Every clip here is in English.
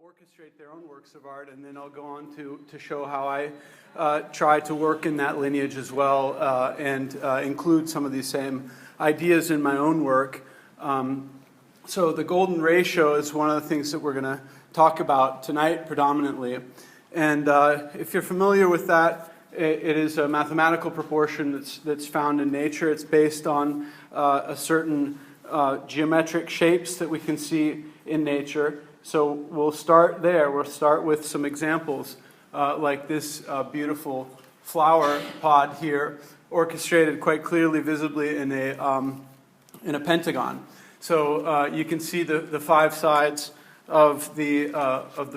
orchestrate their own works of art, and then I'll go on to show how I try to work in that lineage as well, and include some of these same ideas in my own work. So the golden ratio is one of the things that we're going to talk about tonight predominantly. And if you're familiar with that, it is a mathematical proportion that's found in nature. It's based on a certain geometric shapes that we can see in nature. So we'll start there. We'll start with some examples like this beautiful flower pod here, orchestrated quite clearly, visibly in a pentagon. So you can see the five sides of the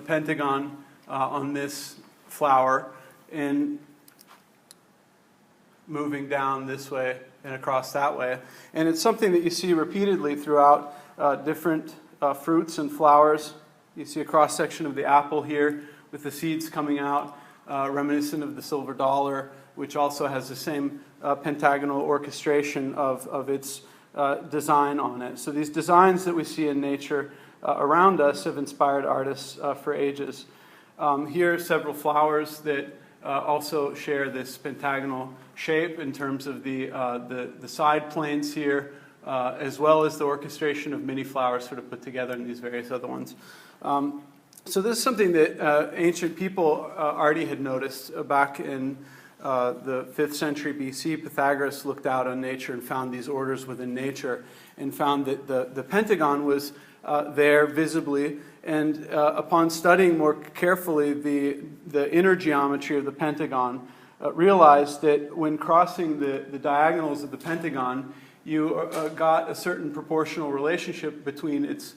pentagon on this flower, and moving down this way and across that way. And it's something that you see repeatedly throughout different fruits and flowers. You see a cross-section of the apple here with the seeds coming out, reminiscent of the silver dollar, which also has the same pentagonal orchestration of its design on it. So these designs that we see in nature around us have inspired artists for ages. Here are several flowers that also share this pentagonal shape in terms of the side planes here, as well as the orchestration of many flowers sort of put together in these various other ones. So this is something that ancient people already had noticed back in the 5th century BC. Pythagoras looked out on nature and found these orders within nature, and found that the pentagon was there visibly. And upon studying more carefully the inner geometry of the pentagon, realized that when crossing the diagonals of the pentagon, you got a certain proportional relationship between its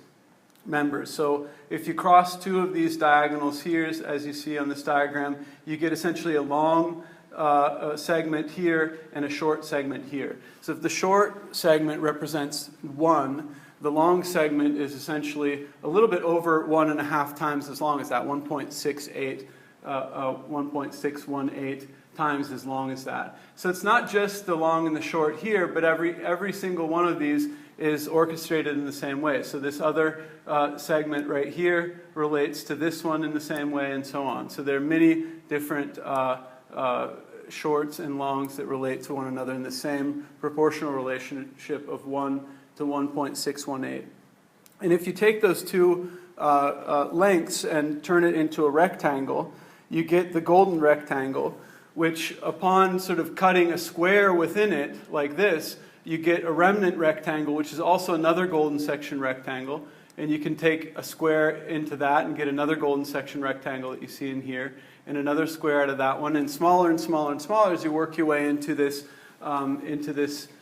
members. So if you cross two of these diagonals here, as you see on this diagram, you get essentially a long segment here and a short segment here. So if the short segment represents 1, the long segment is essentially a little bit over 1.5 times as long as that, 1.618 times as long as that. So it's not just the long and the short here, but every single one of these is orchestrated in the same way. So this other segment right here relates to this one in the same way, and so on. So there are many different shorts and longs that relate to one another in the same proportional relationship of 1 to 1.618. And if you take those two lengths and turn it into a rectangle, you get the golden rectangle, which upon sort of cutting a square within it like this, you get a remnant rectangle, which is also another golden section rectangle. And you can take a square into that and get another golden section rectangle that you see in here, and another square out of that one, and smaller and smaller and smaller as you work your way into this, the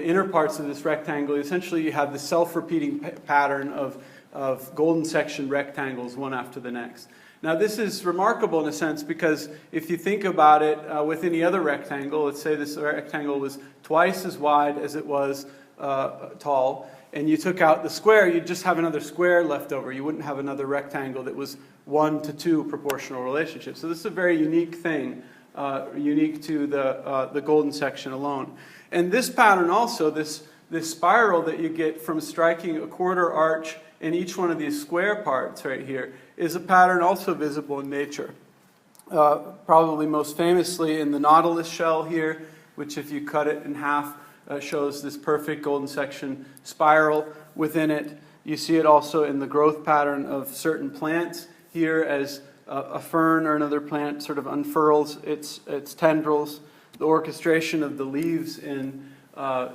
inner parts of this rectangle. Essentially, you have the self-repeating pattern of golden section rectangles, one after the next. Now, this is remarkable in a sense because if you think about it with any other rectangle, let's say this rectangle was twice as wide as it was tall, and you took out the square, you'd just have another square left over. You wouldn't have another rectangle that was 1 to 2 proportional relationship. So this is a very unique thing, unique to the golden section alone. And this pattern also, this spiral that you get from striking a quarter arch in each one of these square parts right here, is a pattern also visible in nature. Probably most famously in the nautilus shell here, which if you cut it in half, shows this perfect golden section spiral within it. You see it also in the growth pattern of certain plants here as a fern or another plant sort of unfurls its tendrils. The orchestration of the leaves in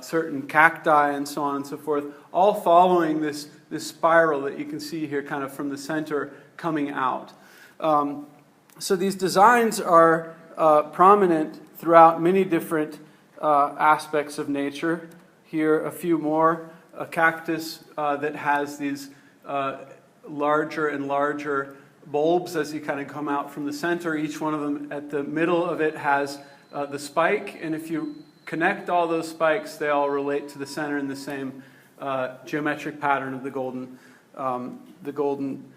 certain cacti and so on and so forth, all following this spiral that you can see here kind of from the center coming out. So these designs are prominent throughout many different aspects of nature. Here a few more. A cactus that has these larger and larger bulbs as you kind of come out from the center. Each one of them at the middle of it has the spike, and if you connect all those spikes, they all relate to the center in the same geometric pattern of the golden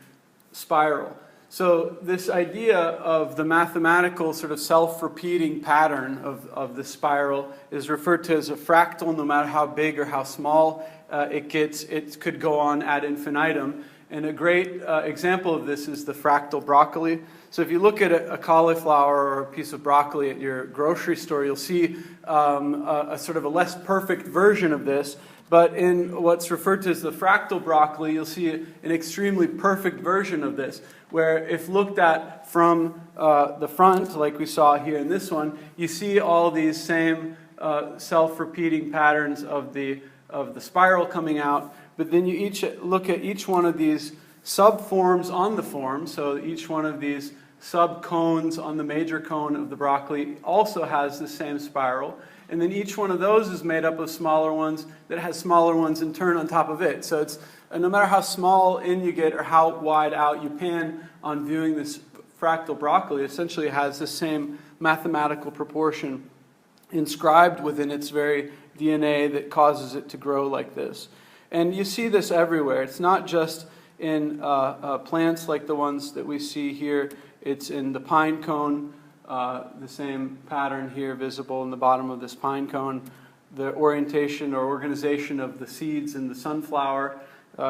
spiral. So this idea of the mathematical sort of self-repeating pattern of the spiral is referred to as a fractal. No matter how big or how small it gets, it could go on ad infinitum. And a great example of this is the fractal broccoli. So if you look at a cauliflower or a piece of broccoli at your grocery store, you'll see a sort of a less perfect version of this. But in what's referred to as the fractal broccoli, you'll see an extremely perfect version of this, where if looked at from the front, like we saw here in this one, you see all these same self-repeating patterns of the spiral coming out. But then you look at each one of these subforms on the form, so each one of these subcones on the major cone of the broccoli also has the same spiral. And then each one of those is made up of smaller ones that has smaller ones in turn on top of it. So it's no matter how small in you get or how wide out you pan on viewing this fractal broccoli, essentially it has the same mathematical proportion inscribed within its very DNA that causes it to grow like this. And you see this everywhere. It's not just in plants like the ones that we see here. It's in the pine cone, the same pattern here visible in the bottom of this pine cone. The orientation or organization of the seeds in the sunflower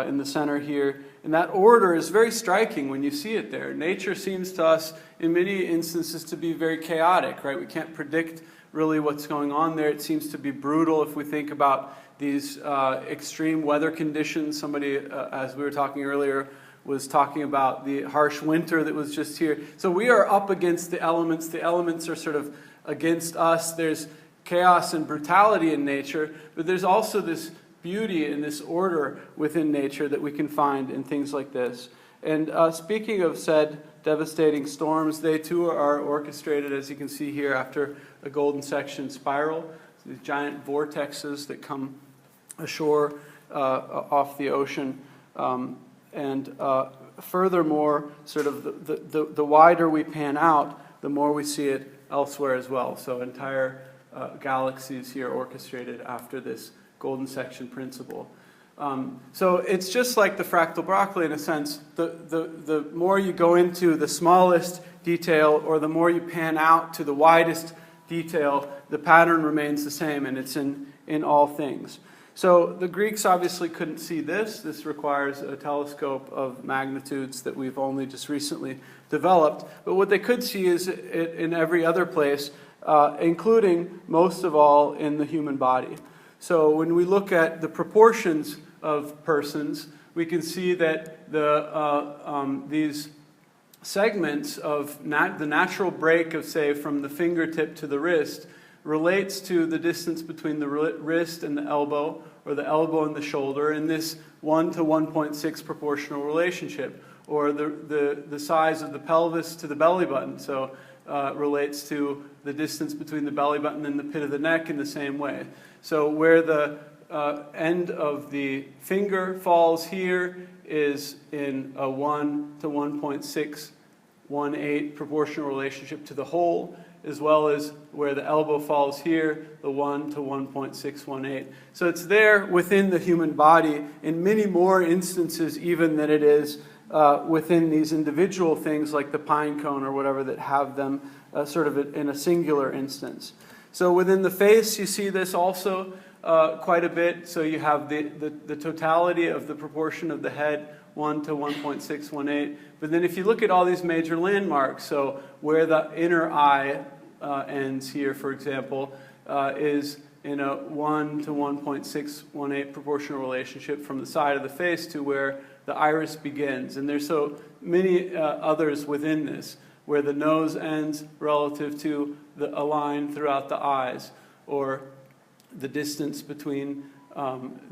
in the center here. And that order is very striking when you see it there. Nature seems to us, in many instances, to be very chaotic, right? We can't predict really what's going on there. It seems to be brutal if we think about these extreme weather conditions. Somebody, as we were talking earlier, was talking about the harsh winter that was just here. So we are up against the elements. The elements are sort of against us. There's chaos and brutality in nature, but there's also this beauty and this order within nature that we can find in things like this. And speaking of said devastating storms, they too are orchestrated, as you can see here, after a golden section spiral. These giant vortexes that come ashore off the ocean. And furthermore, sort of the wider we pan out, the more we see it elsewhere as well. So entire galaxies here orchestrated after this golden section principle. So it's just like the fractal broccoli in a sense. The more you go into the smallest detail or the more you pan out to the widest detail, the pattern remains the same, and it's in all things. So the Greeks obviously couldn't see this. This requires a telescope of magnitudes that we've only just recently developed. But what they could see is it in every other place, including most of all in the human body. So when we look at the proportions of persons, we can see that these segments of the natural break of, say, from the fingertip to the wrist relates to the distance between the wrist and the elbow, or the elbow and the shoulder, in this 1 to 1.6 proportional relationship, or the size of the pelvis to the belly button. So relates to the distance between the belly button and the pit of the neck in the same way. So where the end of the finger falls here is in a 1 to 1.618 proportional relationship to the whole, as well as where the elbow falls here, the 1 to 1.618. So it's there within the human body in many more instances even than it is within these individual things like the pine cone or whatever that have them sort of in a singular instance. So within the face, you see this also quite a bit. So you have the totality of the proportion of the head, 1 to 1.618. But then if you look at all these major landmarks, so where the inner eye ends here, for example, is in a 1 to 1.618 proportional relationship from the side of the face to where the iris begins. And there's so many others within this, where the nose ends relative to a line throughout the eyes, or the distance between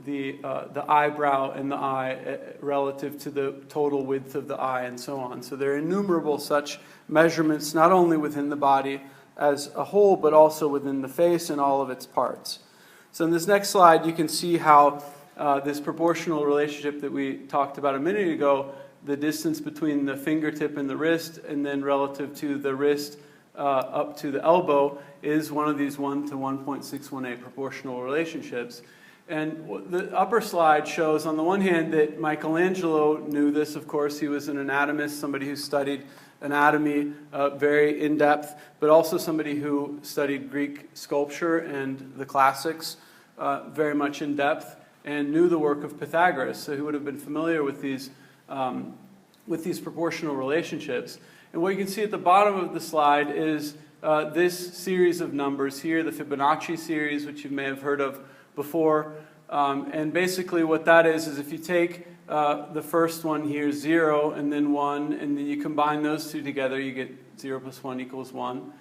the eyebrow and the eye relative to the total width of the eye, and so on. So there are innumerable such measurements, not only within the body as a whole, but also within the face and all of its parts. So in this next slide, you can see how this proportional relationship that we talked about a minute ago, the distance between the fingertip and the wrist, and then relative to the wrist up to the elbow, is one of these 1 to 1.618 proportional relationships. And the upper slide shows, on the one hand, that Michelangelo knew this. Of course, he was an anatomist, somebody who studied anatomy very in-depth, but also somebody who studied Greek sculpture and the classics very much in-depth, and knew the work of Pythagoras. So he would have been familiar with these with these proportional relationships. And what you can see at the bottom of the slide is this series of numbers here, the Fibonacci series, which you may have heard of before. And basically what that is if you take the first one here, 0, and then 1, and then you combine those two together, you get 0 plus 1 equals 1.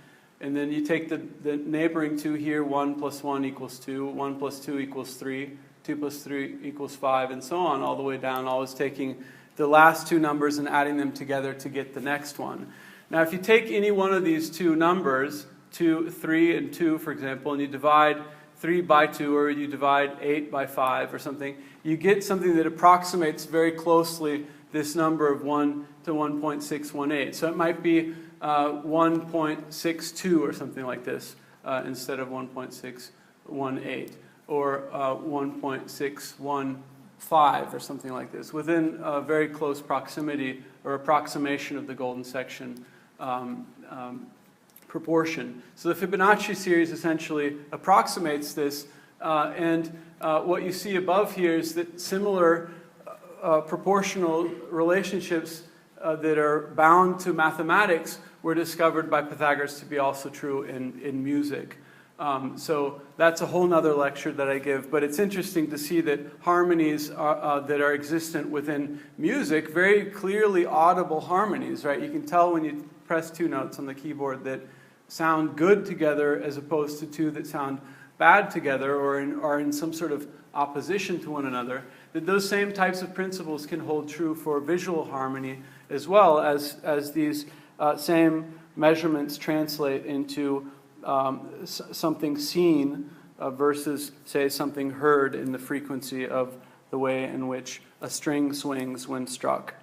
And then you take the neighboring two here, 1 plus 1 equals 2, 1 plus 2 equals 3, 2 plus 3 equals 5, and so on, all the way down, always taking the last two numbers and adding them together to get the next one. Now, if you take any one of these two numbers, 3 and 2, for example, and you divide 3 by 2, or you divide 8 by 5 or something, you get something that approximates very closely this number of 1 to 1.618. So it might be 1.62 or something like this instead of 1.618, or 1.615 or something like this, within a very close proximity or approximation of the golden section proportion. So the Fibonacci series essentially approximates this, and what you see above here is that similar proportional relationships that are bound to mathematics were discovered by Pythagoras to be also true in music. So that's a whole nother lecture that I give, but it's interesting to see that harmonies that are existent within music, very clearly audible harmonies, right? You can tell when you press two notes on the keyboard that sound good together as opposed to two that sound bad together or are in some sort of opposition to one another, that those same types of principles can hold true for visual harmony as well as these same measurements translate into something seen versus, say, something heard in the frequency of the way in which a string swings when struck.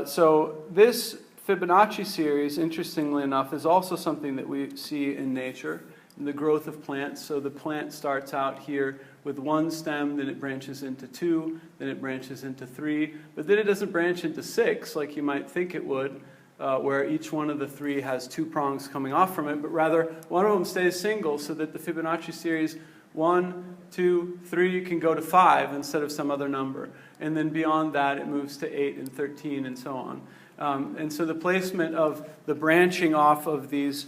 So this Fibonacci series, interestingly enough, is also something that we see in nature, in the growth of plants. So the plant starts out here with one stem, then it branches into 2, then it branches into 3, but then it doesn't branch into 6 like you might think it would, where each one of the 3 has 2 prongs coming off from it, but rather one of them stays single, so that the Fibonacci series 1, 2, 3 can go to 5 instead of some other number. And then beyond that, it moves to 8 and 13 and so on. And so the placement of the branching off of these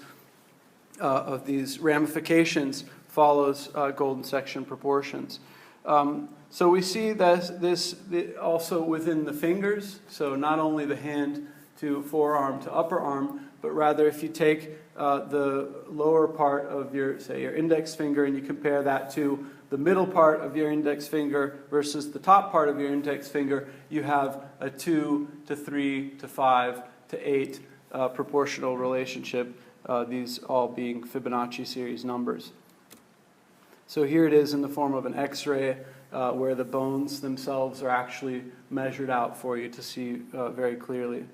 ramifications follows golden section proportions. So we see this also within the fingers, so not only the hand to forearm to upper arm, but rather if you take the lower part of your index finger and you compare that to the middle part of your index finger versus the top part of your index finger, you have a 2 to 3 to 5 to 8 proportional relationship, these all being Fibonacci series numbers. So here it is in the form of an X-ray where the bones themselves are actually measured out for you to see very clearly.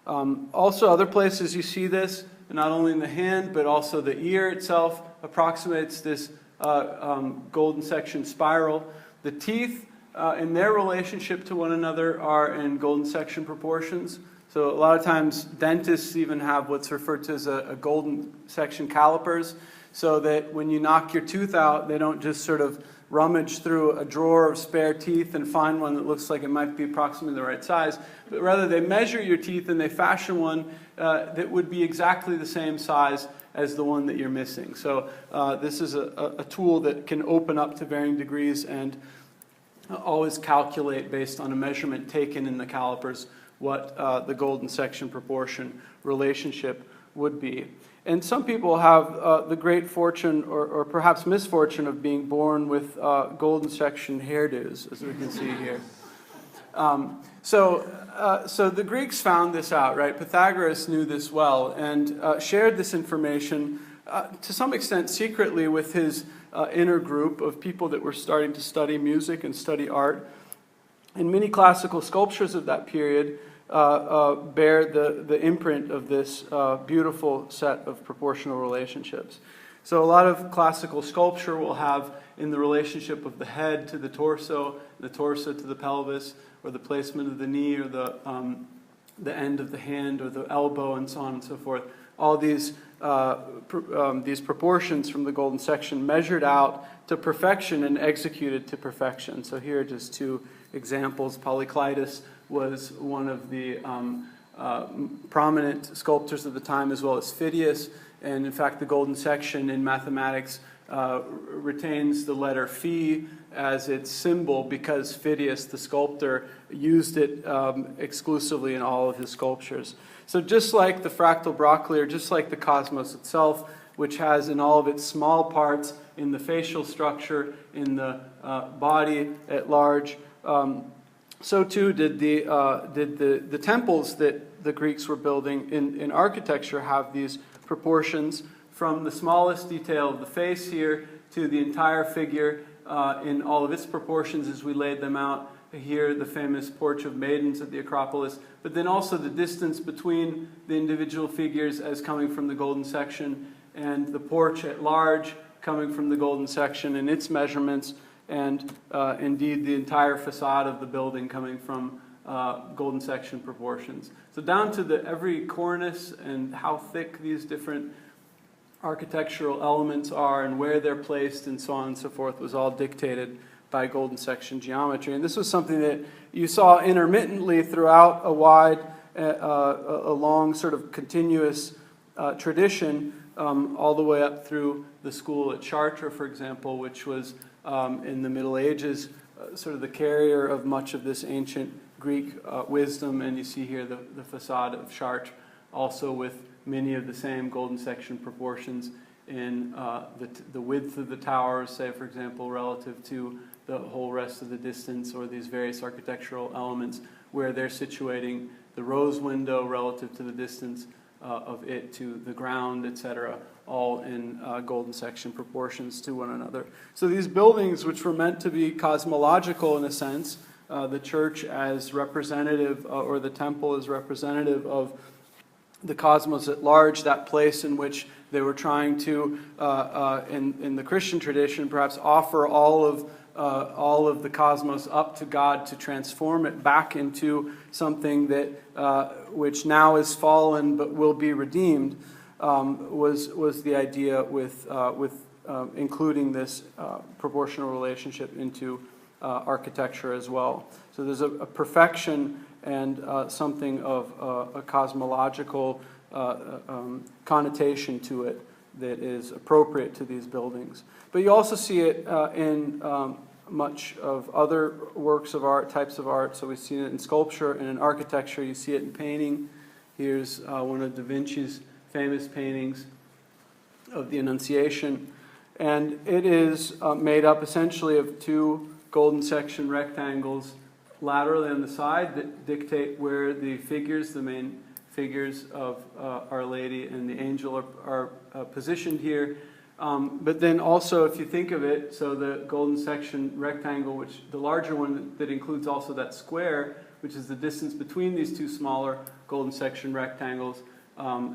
Also, other places you see this, not only in the hand, but also the ear itself approximates this golden section spiral. The teeth in their relationship to one another are in golden section proportions. So a lot of times dentists even have what's referred to as a golden section calipers, so that when you knock your tooth out, they don't just sort of rummage through a drawer of spare teeth and find one that looks like it might be approximately the right size, but rather they measure your teeth and they fashion one that would be exactly the same size as the one that you're missing. So this is a tool that can open up to varying degrees and always calculate based on a measurement taken in the calipers what the golden section proportion relationship would be. And some people have the great fortune or perhaps misfortune of being born with golden section hairdos, as we can see here. So the Greeks found this out, right? Pythagoras knew this well and shared this information to some extent secretly with his inner group of people that were starting to study music and study art. And many classical sculptures of that period bear the imprint of this beautiful set of proportional relationships. So a lot of classical sculpture will have in the relationship of the head to the torso to the pelvis, or the placement of the knee, or the end of the hand, or the elbow, and so on and so forth. All these proportions from the golden section measured out to perfection and executed to perfection. So here are just two examples. Polykleitos was one of the prominent sculptors of the time, as well as Phidias. And in fact, the golden section in mathematics retains the letter phi as its symbol because Phidias, the sculptor, used it exclusively in all of his sculptures. So just like the fractal broccoli, or just like the cosmos itself, which has in all of its small parts, in the facial structure, in the body at large, so too did the temples that the Greeks were building in architecture have these proportions, from the smallest detail of the face here to the entire figure in all of its proportions as we laid them out. Here, the famous Porch of Maidens at the Acropolis, but then also the distance between the individual figures as coming from the golden section, and the porch at large coming from the golden section and its measurements, and indeed the entire facade of the building coming from golden section proportions. So down to every cornice and how thick these different architectural elements are and where they're placed and so on and so forth was all dictated by golden section geometry. And this was something that you saw intermittently throughout a long sort of continuous tradition all the way up through the school at Chartres, for example, which was in the Middle Ages sort of the carrier of much of this ancient Greek wisdom. And you see here the facade of Chartres also with many of the same golden section proportions in the width of the towers, say, for example, relative to the whole rest of the distance, or these various architectural elements where they're situating the rose window relative to the distance of it to the ground, etc., all in golden section proportions to one another. So these buildings, which were meant to be cosmological in a sense, the church as representative, or the temple as representative of the cosmos at large, that place in which they were trying to, in the Christian tradition, perhaps offer all of the cosmos up to God to transform it back into something that which now is fallen but will be redeemed, was the idea with including this proportional relationship into architecture as well. So there's a perfection and something of a cosmological connotation to it that is appropriate to these buildings. But you also see it in much of other works of art, types of art. So we see it in sculpture and in architecture. You see it in painting. Here's one of Da Vinci's famous paintings of the Annunciation. And it is made up essentially of two golden section rectangles laterally on the side that dictate where the figures, the main figures of Our Lady and the angel are positioned here. But then also, if you think of it, so the golden section rectangle, which the larger one that includes also that square, which is the distance between these two smaller golden section rectangles,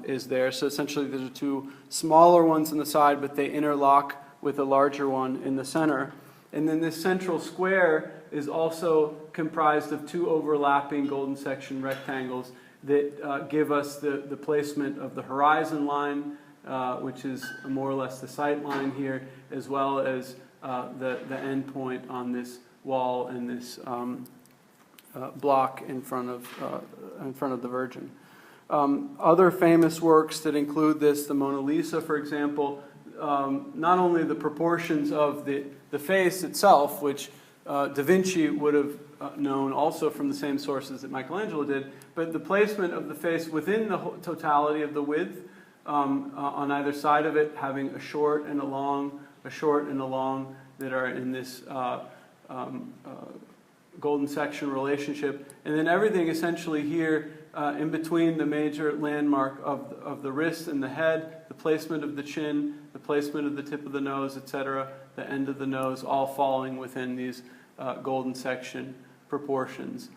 is there. So essentially, there's two smaller ones on the side, but they interlock with a larger one in the center. And then this central square is also comprised of two overlapping golden section rectangles that give us the placement of the horizon line, which is more or less the sight line here, as well as the end point on this wall and this block in front of the Virgin. Other famous works that include this, the Mona Lisa, for example, not only the proportions of the face itself, which Da Vinci would have known also from the same sources that Michelangelo did, but the placement of the face within the totality of the width on either side of it, having a short and a long that are in this golden section relationship, and then everything essentially here in between the major landmark of the wrist and the head, the placement of the chin, the placement of the tip of the nose, etc., the end of the nose, all falling within these golden section proportions.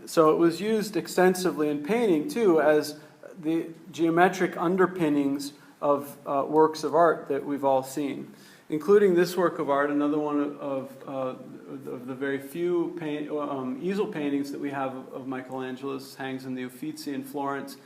So it was used extensively in painting too as the geometric underpinnings of works of art that we've all seen, including this work of art, another one of the very few easel paintings that we have of Michelangelo's, hangs in the Uffizi in Florence.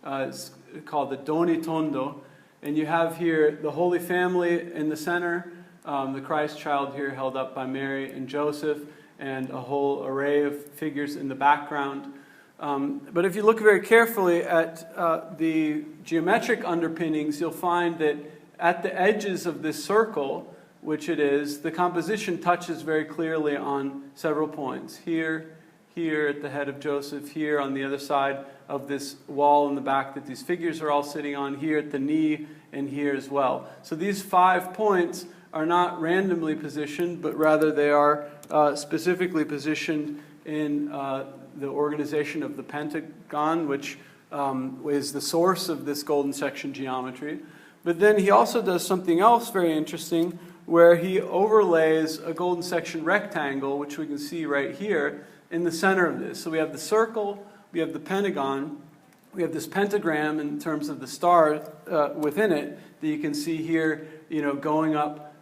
It's called the Doni Tondo, and you have here the Holy Family in the center, the Christ child here held up by Mary and Joseph, and a whole array of figures in the background. But if you look very carefully at the geometric underpinnings, you'll find that at the edges of this circle, which it is, the composition touches very clearly on several points. Here at the head of Joseph, here on the other side of this wall in the back that these figures are all sitting on, here at the knee, and here as well. So these 5 points are not randomly positioned, but rather they are specifically positioned in the organization of the pentagon, which is the source of this golden section geometry. But then he also does something else very interesting, where he overlays a golden section rectangle, which we can see right here, in the center of this. So we have the circle, we have the pentagon, we have this pentagram in terms of the star within it that you can see here, going up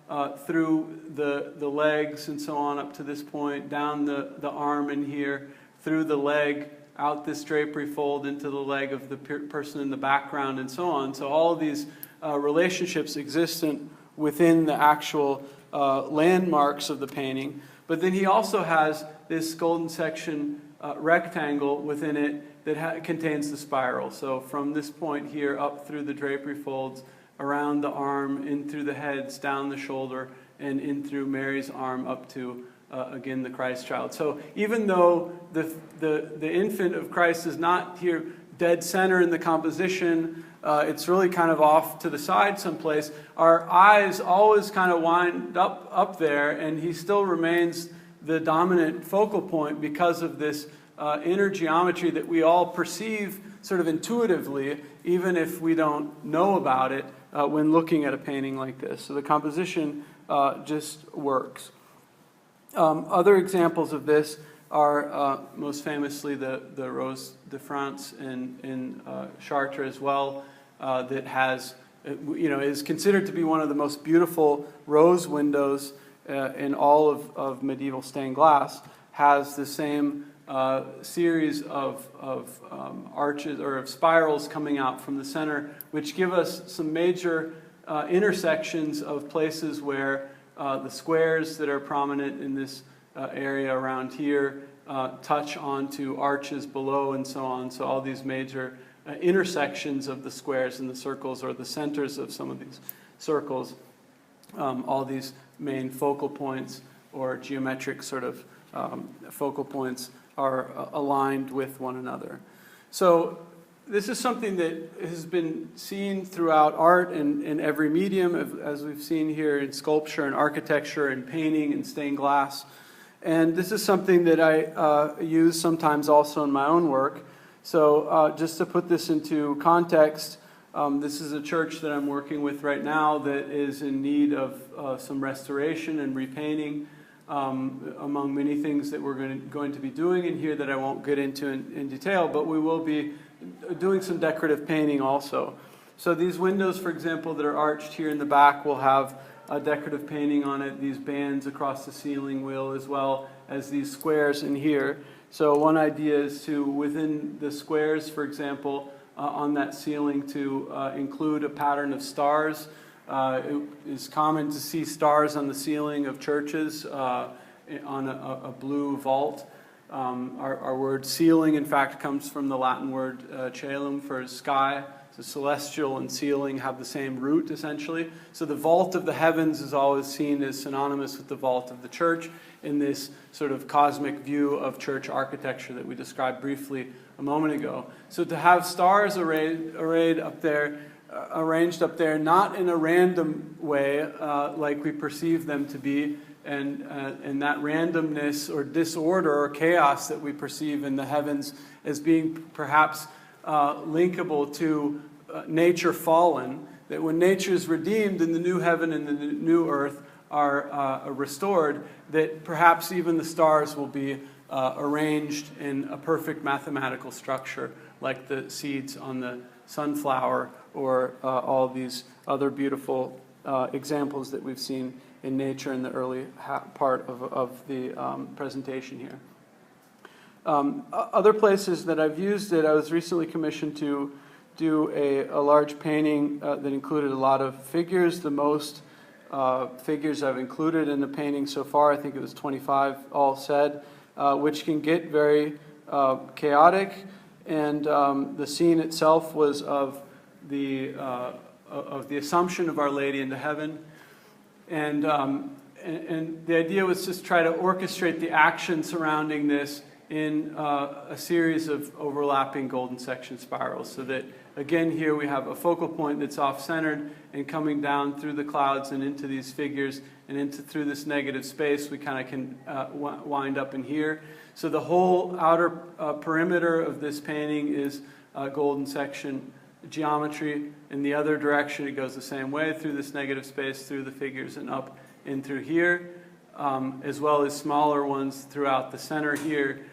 through the legs and so on up to this point, down the arm in here, through the leg, out this drapery fold into the leg of the person in the background and so on. So all of these relationships existent within the actual landmarks of the painting. But then he also has this golden section rectangle within it that contains the spiral. So from this point here up through the drapery folds, around the arm, in through the heads, down the shoulder, and in through Mary's arm up to, again, the Christ child. So even though the infant of Christ is not here dead center in the composition, it's really kind of off to the side someplace, our eyes always kind of wind up there, and he still remains the dominant focal point because of this inner geometry that we all perceive sort of intuitively, even if we don't know about it when looking at a painting like this. So the composition just works. Other examples of this are most famously the Rose de France in Chartres as well, that has, is considered to be one of the most beautiful rose windows in all of medieval stained glass, has the same series of arches or of spirals coming out from the center, which give us some major intersections of places where the squares that are prominent in this area around here touch onto arches below and so on. So all these major intersections of the squares and the circles, or the centers of some of these circles, all these main focal points or geometric sort of focal points are aligned with one another. So this is something that has been seen throughout art and in every medium, as we've seen here in sculpture and architecture and painting and stained glass. And this is something that I use sometimes also in my own work. So just to put this into context, this is a church that I'm working with right now that is in need of some restoration and repainting, among many things that we're going to be doing in here that I won't get into in detail, but we will be doing some decorative painting also. So these windows, for example, that are arched here in the back will have a decorative painting on it. These bands across the ceiling will, as well as these squares in here. So one idea is to, within the squares, for example, on that ceiling, to include a pattern of stars. It is common to see stars on the ceiling of churches on a blue vault. Our word ceiling, in fact, comes from the Latin word caelum for sky. So celestial and ceiling have the same root, essentially. So the vault of the heavens is always seen as synonymous with the vault of the church in this sort of cosmic view of church architecture that we described briefly a moment ago. So to have stars arrayed up there, arranged up there, not in a random way like we perceive them to be, and that randomness or disorder or chaos that we perceive in the heavens as being perhaps linkable to nature fallen, that when nature is redeemed and the new heaven and the new earth are restored, that perhaps even the stars will be arranged in a perfect mathematical structure, like the seeds on the sunflower, or all these other beautiful examples that we've seen in nature in the early part of the presentation here. Other places that I've used it, I was recently commissioned to do a large painting that included a lot of figures. The most figures I've included in the painting so far. I think it was 25 all said, which can get very chaotic. And the scene itself was of the Assumption of Our Lady into heaven. And the idea was just try to orchestrate the action surrounding this in a series of overlapping golden section spirals, so that, again, here we have a focal point that's off-centered and coming down through the clouds and into these figures and through this negative space. We kind of can wind up in here. So the whole outer perimeter of this painting is golden section geometry. In the other direction, it goes the same way through this negative space, through the figures, and up in through here, as well as smaller ones throughout the center here,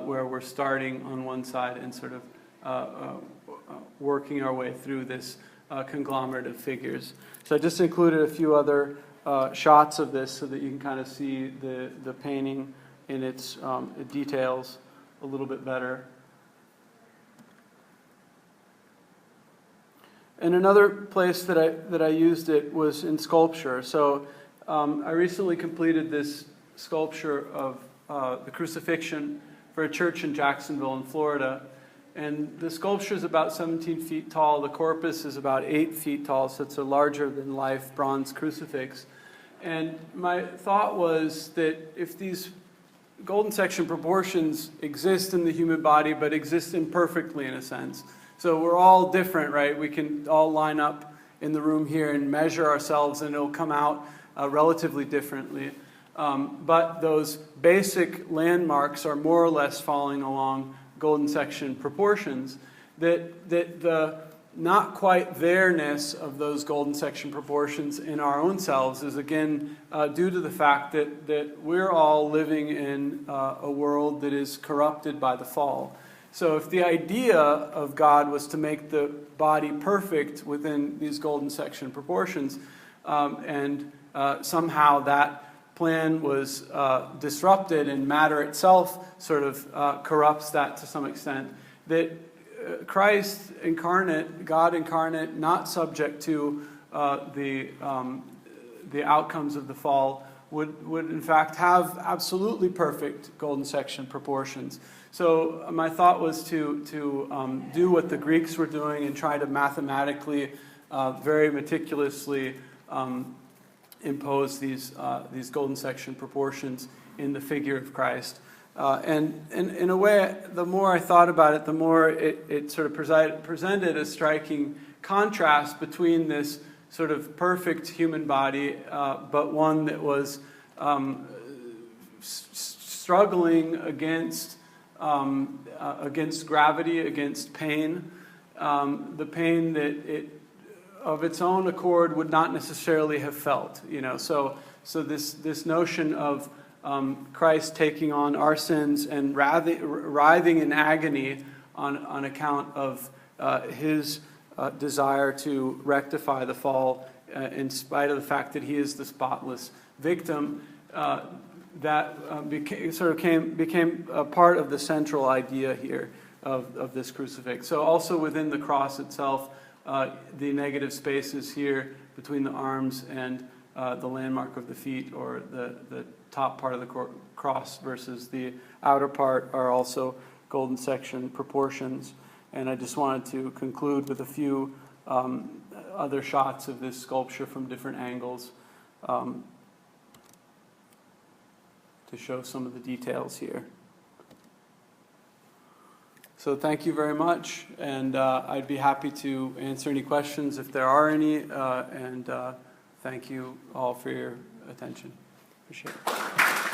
where we're starting on one side and sort of working our way through this conglomerate of figures. So I just included a few other shots of this so that you can kind of see the painting in its details a little bit better. And another place that I used it was in sculpture. So I recently completed this sculpture of the crucifixion for a church in Jacksonville in Florida. And the sculpture is about 17 feet tall. The corpus is about 8 feet tall, so it's a larger-than-life bronze crucifix. And my thought was that if these golden section proportions exist in the human body, but exist imperfectly in a sense, so we're all different, right? We can all line up in the room here and measure ourselves, and it'll come out relatively differently. But those basic landmarks are more or less falling along golden section proportions, that the not quite there-ness of those golden section proportions in our own selves is again due to the fact that we're all living in a world that is corrupted by the fall. So if the idea of God was to make the body perfect within these golden section proportions, and somehow that plan was disrupted and matter itself sort of corrupts that to some extent, that Christ incarnate, God incarnate, not subject to the outcomes of the fall, would in fact have absolutely perfect golden section proportions. So my thought was to do what the Greeks were doing and try to mathematically, very meticulously impose these golden section proportions in the figure of Christ. And in a way, the more I thought about it, the more it sort of presented a striking contrast between this sort of perfect human body, but one that was struggling against gravity, against pain, the pain that it of its own accord would not necessarily have felt. So this notion of Christ taking on our sins and writhing in agony on account of his desire to rectify the fall, in spite of the fact that he is the spotless victim, became a part of the central idea here of this crucifix. So also within the cross itself, the negative spaces here between the arms and the landmark of the feet, or the top part of the cross versus the outer part, are also golden section proportions. And I just wanted to conclude with a few other shots of this sculpture from different angles to show some of the details here. So thank you very much, and I'd be happy to answer any questions if there are any, and thank you all for your attention. Appreciate it.